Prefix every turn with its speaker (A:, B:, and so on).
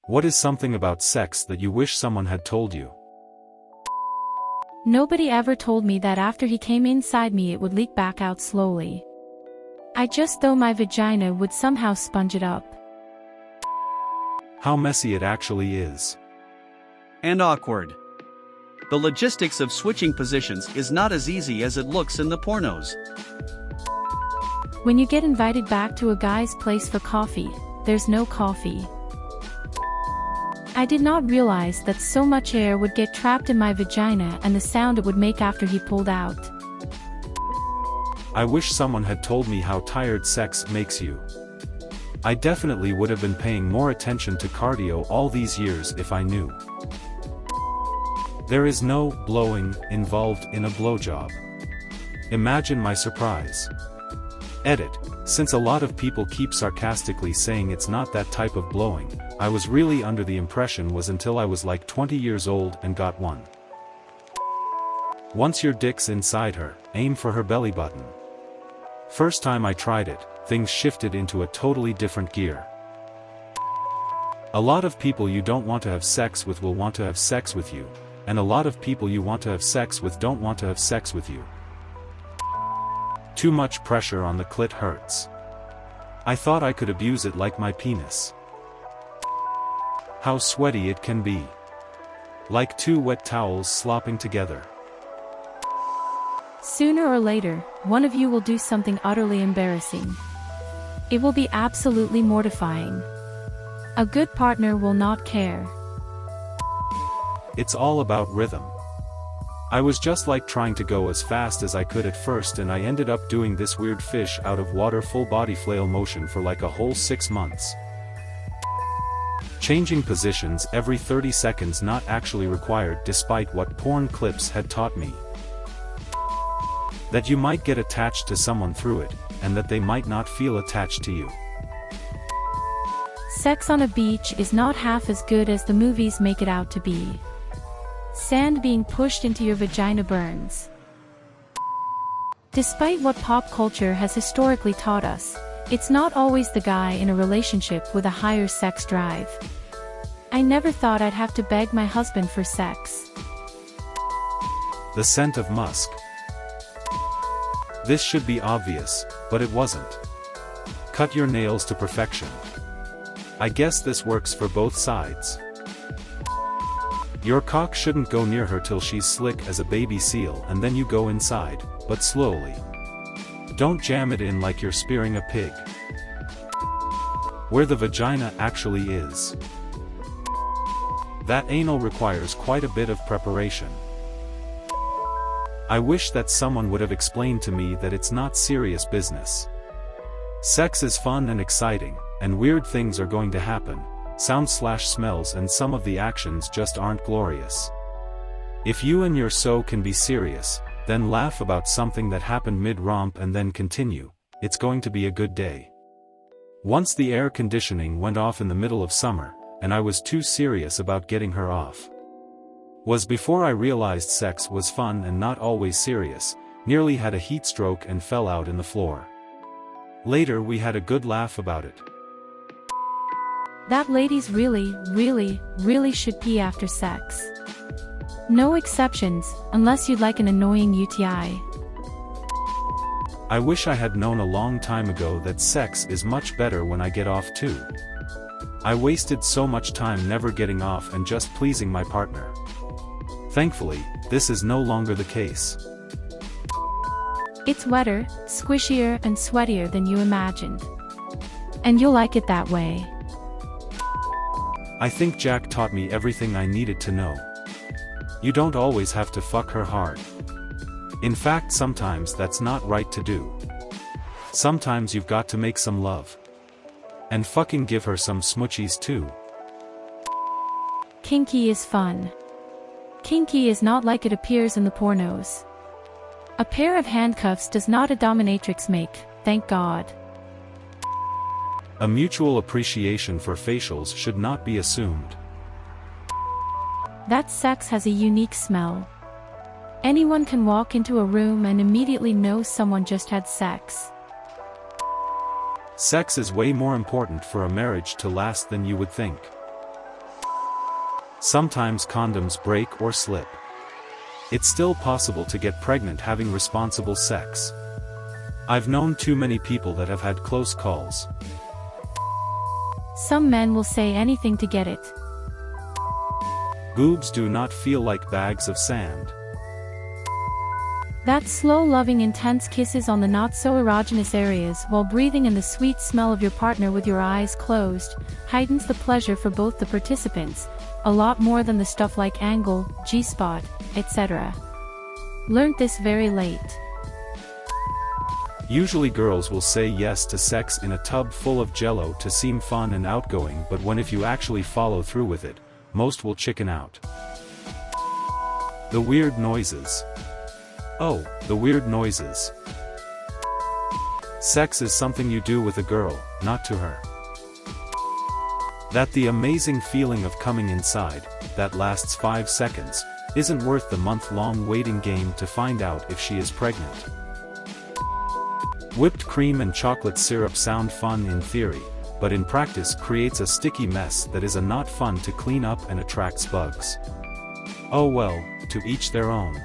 A: What is something about sex that you wish someone had told you?
B: Nobody ever told me that after he came inside me it would leak back out slowly. I just thought my vagina would somehow sponge it up.
A: How messy it actually is.
C: And awkward. The logistics of switching positions is not as easy as it looks in the pornos.
B: When you get invited back to a guy's place for coffee, there's no coffee. I did not realize that so much air would get trapped in my vagina and the sound it would make after he pulled out.
A: I wish someone had told me how tired sex makes you. I definitely would have been paying more attention to cardio all these years if I knew. There is no blowing involved in a blowjob. Imagine my surprise. Edit. Since a lot of people keep sarcastically saying it's not that type of blowing, I was really under the impression was until I was like 20 years old and got one. Once your dick's inside her, aim for her belly button. First time I tried it, things shifted into a totally different gear. A lot of people you don't want to have sex with will want to have sex with you, and a lot of people you want to have sex with don't want to have sex with you. Too much pressure on the clit hurts. I thought I could abuse it like my penis. How sweaty it can be. Like two wet towels slopping together.
B: Sooner or later, one of you will do something utterly embarrassing. It will be absolutely mortifying. A good partner will not care.
A: It's all about rhythm. I was just like trying to go as fast as I could at first, and I ended up doing this weird fish out of water full body flail motion for like a whole 6 months. Changing positions every 30 seconds not actually required despite what porn clips had taught me. That you might get attached to someone through it, and that they might not feel attached to you.
B: Sex on a beach is not half as good as the movies make it out to be. Sand being pushed into your vagina burns. Despite what pop culture has historically taught us, it's not always the guy in a relationship with a higher sex drive. I never thought I'd have to beg my husband for sex.
A: The scent of musk. This should be obvious, but it wasn't. Cut your nails to perfection. I guess this works for both sides. Your cock shouldn't go near her till she's slick as a baby seal, and then you go inside, but slowly. Don't jam it in like you're spearing a pig. Where the vagina actually is. That anal requires quite a bit of preparation. I wish that someone would have explained to me that it's not serious business. Sex is fun and exciting, and weird things are going to happen. Sounds/smells and some of the actions just aren't glorious. If you and your so can be serious, then laugh about something that happened mid-romp and then continue. It's going to be a good day. Once the air conditioning went off in the middle of summer, and I was too serious about getting her off. Was before I realized sex was fun and not always serious, nearly had a heat stroke and fell out in the floor. Later we had a good laugh about it.
B: That ladies really should pee after sex. No exceptions, unless you'd like an annoying UTI.
A: I wish I had known a long time ago that sex is much better when I get off too. I wasted so much time never getting off and just pleasing my partner. Thankfully, this is no longer the case.
B: It's wetter, squishier and sweatier than you imagined. And you'll like it that way.
A: I think Jack taught me everything I needed to know. You don't always have to fuck her hard. In fact, sometimes that's not right to do. Sometimes you've got to make some love. And fucking give her some smoochies too.
B: Kinky is fun. Kinky is not like it appears in the pornos. A pair of handcuffs does not a dominatrix make, thank God.
A: A mutual appreciation for facials should not be assumed.
B: That sex has a unique smell. Anyone can walk into a room and immediately know someone just had sex.
A: Sex is way more important for a marriage to last than you would think. Sometimes condoms break or slip. It's still possible to get pregnant having responsible sex. I've known too many people that have had close calls.
B: Some men will say anything to get it.
A: Boobs do not feel like bags of sand.
B: That slow loving intense kisses on the not so erogenous areas while breathing in the sweet smell of your partner with your eyes closed, heightens the pleasure for both the participants, a lot more than the stuff like angle, G-spot, etc. Learned this very late.
A: Usually girls will say yes to sex in a tub full of jello to seem fun and outgoing, but if you actually follow through with it, most will chicken out. The weird noises. Oh, the weird noises. Sex is something you do with a girl, not to her. That the amazing feeling of coming inside, that lasts 5 seconds, isn't worth the month-long waiting game to find out if she is pregnant. Whipped cream and chocolate syrup sound fun in theory, but in practice creates a sticky mess that is not fun to clean up and attracts bugs. Oh well, to each their own.